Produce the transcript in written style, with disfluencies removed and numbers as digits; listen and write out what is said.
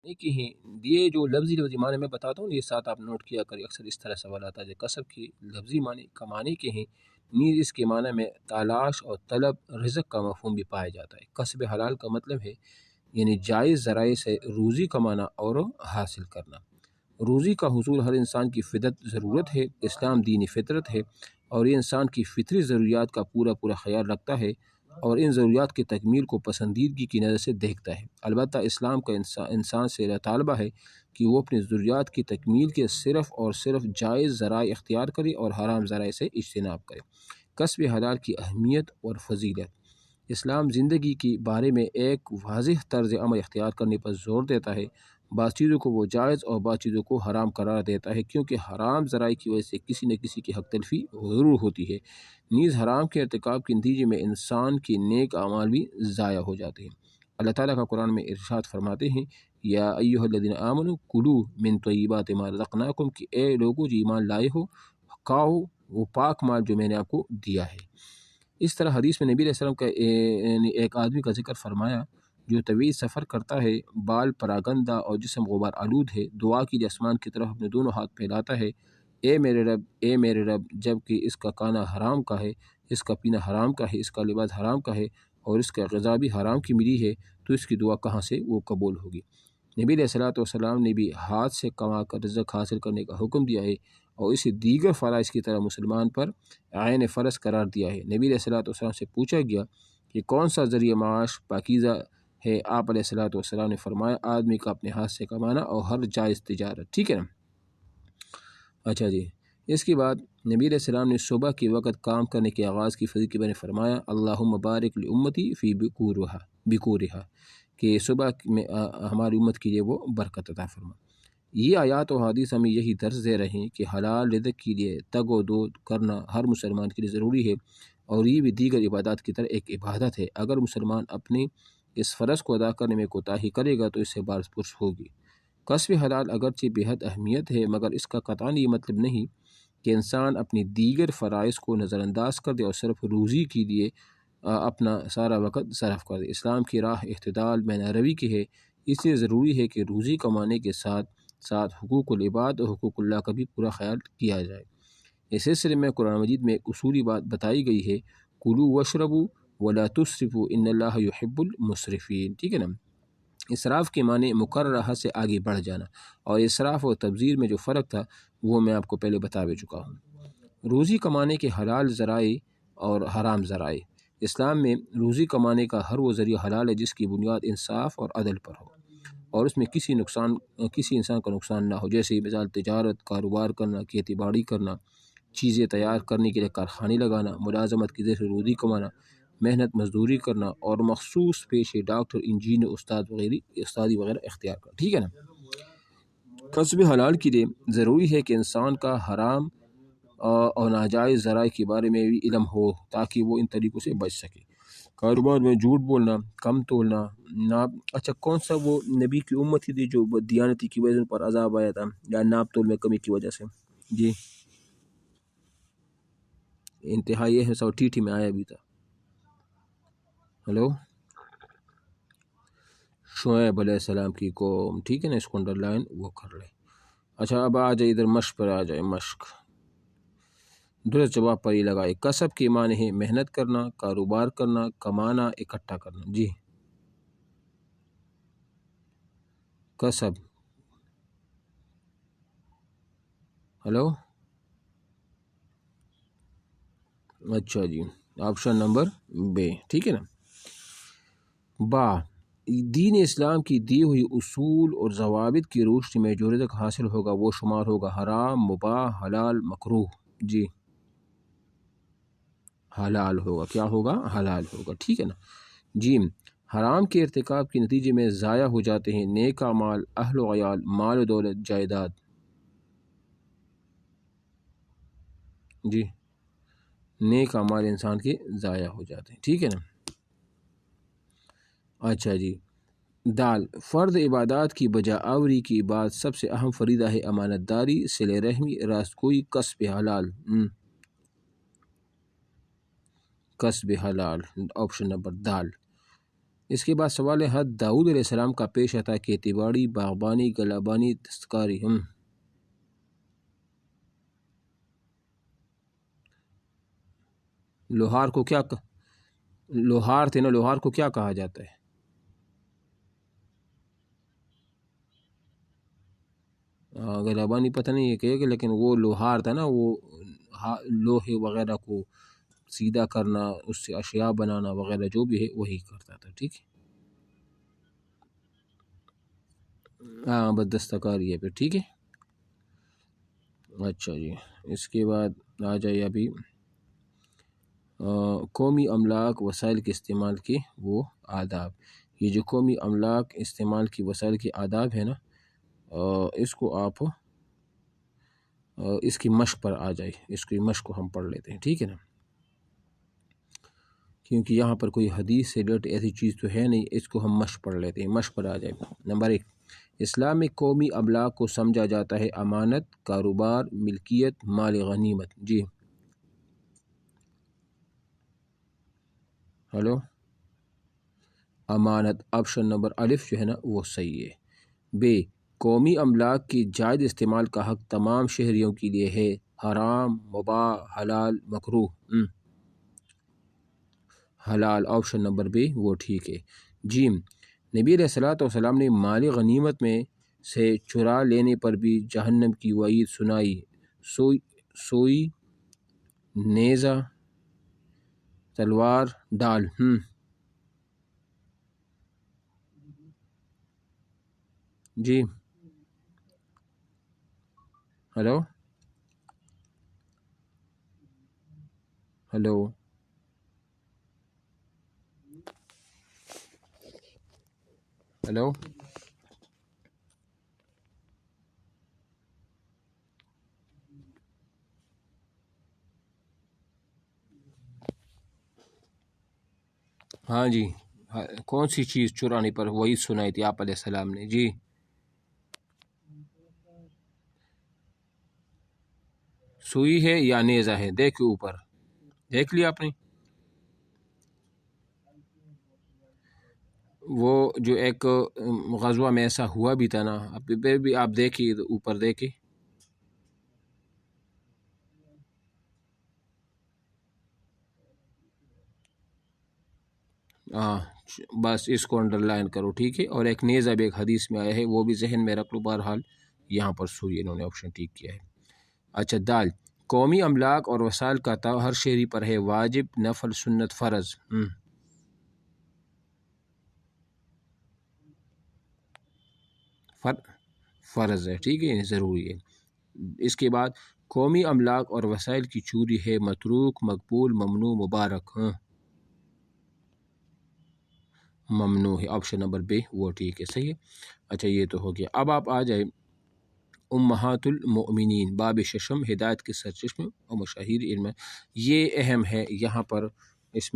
کہ ہی یہ جو لفظی معنی میں بتاتا ہوں، یہ ساتھ آپ نوٹ کیا کریں، اکثر اس طرح سوال آتا ہے کسب کی لفظی معنی کمانے کے ہیں، نیز اس کے معنی میں تلاش اور طلب رزق کا مفہوم بھی پایا جاتا ہے۔ کسب حلال کا مطلب ہے یعنی جائز ذرائع سے روزی کمانا اور حاصل کرنا۔ روزی کا حصول ہر انسان کی فطرت ضرورت ہے، اسلام دین فطرت ہے اور یہ انسان کی فطری ضروریات کا پورا خیال رکھتا ہے اور ان ضروریات کی تکمیل کو پسندیدگی کی نظر سے دیکھتا ہے۔ البتہ اسلام کا انسان سے طالبہ ہے کہ وہ اپنی ضروریات کی تکمیل کے صرف اور صرف جائز ذرائع اختیار کرے اور حرام ذرائع سے اجتناب کرے۔ کسب حلال کی اہمیت اور فضیلت۔ اسلام زندگی کے بارے میں ایک واضح طرز عمل اختیار کرنے پر زور دیتا ہے۔ بعض چیزوں کو وہ جائز اور بعض چیزوں کو حرام قرار دیتا ہے، کیونکہ حرام ذرائع کی وجہ سے کسی نہ کسی کی حق تلفی ضرور ہوتی ہے۔ نیز حرام کے ارتکاب کے نتیجے میں انسان کے نیک اعمال بھی ضائع ہو جاتے ہیں۔ اللہ تعالیٰ کا قرآن میں ارشاد فرماتے ہیں، یا ایھا الذین آمنوا کلوا من طیبات ما رزقناکم، کہ اے لوگو جو ایمان لائے ہو، کھاؤ وہ پاک مال جو میں نے آپ کو دیا ہے۔ اس طرح حدیث میں نبی علیہ السلام کا ایک آدمی کا ذکر فرمایا جو طویل سفر کرتا ہے، بال پراگندہ اور جسم غبار آلود ہے، دعا کے لیے آسمان کی طرف اپنے دونوں ہاتھ پھیلاتا ہے، اے میرے رب، اے میرے رب، جب کہ اس کا کھانا حرام کا ہے، اس کا پینا حرام کا ہے، اس کا لباس حرام کا ہے اور اس کا غذا بھی حرام کی ملی ہے، تو اس کی دعا کہاں سے وہ قبول ہوگی۔ نبی علیہ السلام نے بھی ہاتھ سے کما کر رزق حاصل کرنے کا حکم دیا ہے اور اسے دیگر فرائض کی طرح مسلمان پر عین فرض قرار دیا ہے۔ نبی علیہ السلام سے پوچھا گیا کہ کون سا ذریعہ معاش پاکیزہ ہے؟ آپ علیہ السلام نے فرمایا، آدمی کا اپنے ہاتھ سے کمانا اور ہر جائز تجارت۔ ٹھیک ہے نا؟ اچھا جی، اس کے بعد نبی علیہ السلام نے صبح کے وقت کام کرنے کے آغاز کی فضیلت کے بارے میں فرمایا، اللہم بارک لامتی فی بکورہا، کہ صبح میں ہماری امت کے لیے وہ برکت عطا فرما۔ یہ آیات و حدیث ہمیں یہی درس دے رہے ہیں کہ حلال رزق کے لیے تگ و دو کرنا ہر مسلمان کے لیے ضروری ہے اور یہ بھی دیگر عبادات کی طرح ایک عبادت ہے۔ اگر مسلمان اپنے اس فرض کو ادا کرنے میں کوتاہی کرے گا تو اس سے باعث پرس ہوگی۔ کسب حلال اگرچہ بےحد اہمیت ہے، مگر اس کا قطعاً یہ مطلب نہیں کہ انسان اپنی دیگر فرائض کو نظر انداز کر دے اور صرف روزی کے لیے اپنا سارا وقت صرف کر دے۔ اسلام کی راہ اعتدال بین روی کی ہے، اس لیے ضروری ہے کہ روزی کمانے کے ساتھ ساتھ حقوق العباد اور حقوق اللہ کا بھی پورا خیال کیا جائے۔ اس سلسلے میں قرآن مجید میں ایک اصولی بات بتائی گئی ہے، کلوا واشربوا ولا تسرفوا ان اللہ یحب المسرفین۔ ٹھیک ہے نا؟ اسراف کے معنی مقررہ حد سے آگے بڑھ جانا، اور اسراف اور تبذیر میں جو فرق تھا وہ میں آپ کو پہلے بتا بھی چکا ہوں۔ روزی کمانے کے حلال ذرائع اور حرام ذرائع۔ اسلام میں روزی کمانے کا ہر وہ ذریعہ حلال ہے جس کی بنیاد انصاف اور عدل پر ہو اور اس میں کسی انسان کا نقصان نہ ہو، جیسے مثال تجارت، کاروبار کرنا، کھیتی باڑی کرنا، چیزیں تیار کرنے کے لیے کارخانے لگانا، ملازمت کے ذریعے روزی کمانا، محنت مزدوری کرنا اور مخصوص پیشے ڈاکٹر، انجینئر، استادی وغیرہ اختیار کرنا۔ ٹھیک ہے نا؟ کسب حلال کے لیے ضروری ہے کہ انسان کا حرام اور ناجائز ذرائع کے بارے میں بھی علم ہو تاکہ وہ ان طریقوں سے بچ سکے۔ کاروبار میں جھوٹ بولنا، کم تولنا، ناپ اچھا کون سا وہ نبی کی امت ہی تھی جو دیانتی کی وجہ پر عذاب آیا تھا یا ناپ تول میں کمی کی وجہ سے؟ جی انتہا یہ ہے، سو ٹی میں آیا بھی تھا۔ ہلو، شعیب علیہ السلام کی قوم۔ ٹھیک ہے نا؟ اس کو انڈر لائن وہ کر لیں۔ اچھا اب آ جائے ادھر مشق پر آ جائے۔ مشق درست جواب پر ہی لگائے۔ کسب کے معنی ہے محنت کرنا، کاروبار کرنا، کمانا، اکٹھا کرنا۔ جی کسب، ہلو، اچھا جی آپشن نمبر بے۔ ٹھیک ہے نا؟ با، دین اسلام کی دی ہوئی اصول اور ضوابط کی روشنی میں جو رزق حاصل ہوگا وہ شمار ہوگا حرام، مباح، حلال، مکروہ۔ جی حلال ہوگا۔ کیا ہوگا؟ حلال ہوگا۔ ٹھیک ہے نا؟ جیم، حرام کے ارتکاب کے نتیجے میں ضائع ہو جاتے ہیں نیک اعمال، اہل و عیال، مال و دولت، جائیداد۔ جی نیک اعمال انسان کے ضائع ہو جاتے ہیں۔ ٹھیک ہے نا؟ اچھا جی دال، فرد عبادات کی بجا آوری کی بعد سب سے اہم فریضہ ہے امانت داری، صلہ رحمی، راستگوئی، کسب حلال۔ کسب حلال آپشن نمبر دال۔ اس کے بعد سوال ہے حد داؤد علیہ السلام کا پیش آتا ہے کھیتی باڑی، باغبانی، گلابانی، دستکاری۔ لوہار کو کیا لوہار تھے نا، لوہار کو کیا کہا جاتا ہے؟ گلابانی پتہ نہیں ہے کہ لیکن وہ لوہار تھا نا، وہ لوہے وغیرہ کو سیدھا کرنا، اس سے اشیاء بنانا وغیرہ جو بھی ہے وہی کرتا تھا، ٹھیک ہے۔ ہاں بس دستکاری ہے پھر، ٹھیک ہے۔ اچھا جی، اس کے بعد آ جائے ابھی قومی املاک وسائل کے استعمال کے وہ آداب۔ یہ جو قومی املاک استعمال کی وسائل کے آداب ہے نا، اس کو آپ اس کی مشق پر آ جائے، اس کی مشق کو ہم پڑھ لیتے ہیں، ٹھیک ہے نا، کیونکہ یہاں پر کوئی حدیث سے ریلیٹڈ ایسی چیز تو ہے نہیں، اس کو ہم مشق پڑھ لیتے ہیں، مشق پر آ جائے۔ نمبر 1، اسلام میں قومی املاک کو سمجھا جاتا ہے امانت، کاروبار، ملکیت، مال غنیمت۔ جی ہلو، امانت آپشن نمبر الف جو ہے نا وہ صحیح ہے۔ بے، قومی املاک کی جائز استعمال کا حق تمام شہریوں کے لیے ہے، حرام، مباح، حلال، مکروہ۔ حلال آپشن نمبر بے وہ ٹھیک ہے۔ جیم، نبی علیہ السلام نے مال غنیمت میں سے چرا لینے پر بھی جہنم کی وعید سنائی۔ سوئی، نیزہ، تلوار، ڈال۔ جی ہلو ہلو ہلو ہاں جی، کون سی چیز چرانے پر وعید سنائی تھی آپ علیہ السلام نے؟ جی سوئی ہے یا نیزہ ہے؟ دیکھو اوپر، دیکھ لیا آپ نے؟ وہ جو ایک غزوہ میں ایسا ہوا بھی تھا نا، پھر بھی آپ دیکھیے اوپر دیکھیے۔ ہاں بس اس کو انڈر لائن کرو، ٹھیک ہے۔ اور ایک نیزہ بھی ایک حدیث میں آیا ہے، وہ بھی ذہن میں رکھ لو۔ بہرحال یہاں پر سوئی انہوں نے آپشن ٹھیک کیا ہے۔ اچھا دال، قومی املاک اور وسائل کا ہر شہری پر ہے، واجب، نفل، سنت، فرض۔ فرض ہے، ٹھیک ہے، ضروری ہے۔ اس کے بعد قومی املاک اور وسائل کی چوری ہے، متروک، مقبول، ممنوع، مبارک۔ ممنوع ہے، آپشن نمبر بے وہ ٹھیک ہے، صحیح ہے۔ اچھا یہ تو ہو گیا، اب آپ آ جائے امہات المؤمنین، باب ششم، ہدایت کے سرچشمے اور مشاہیر علم۔ یہ اہم ہے، یہاں پر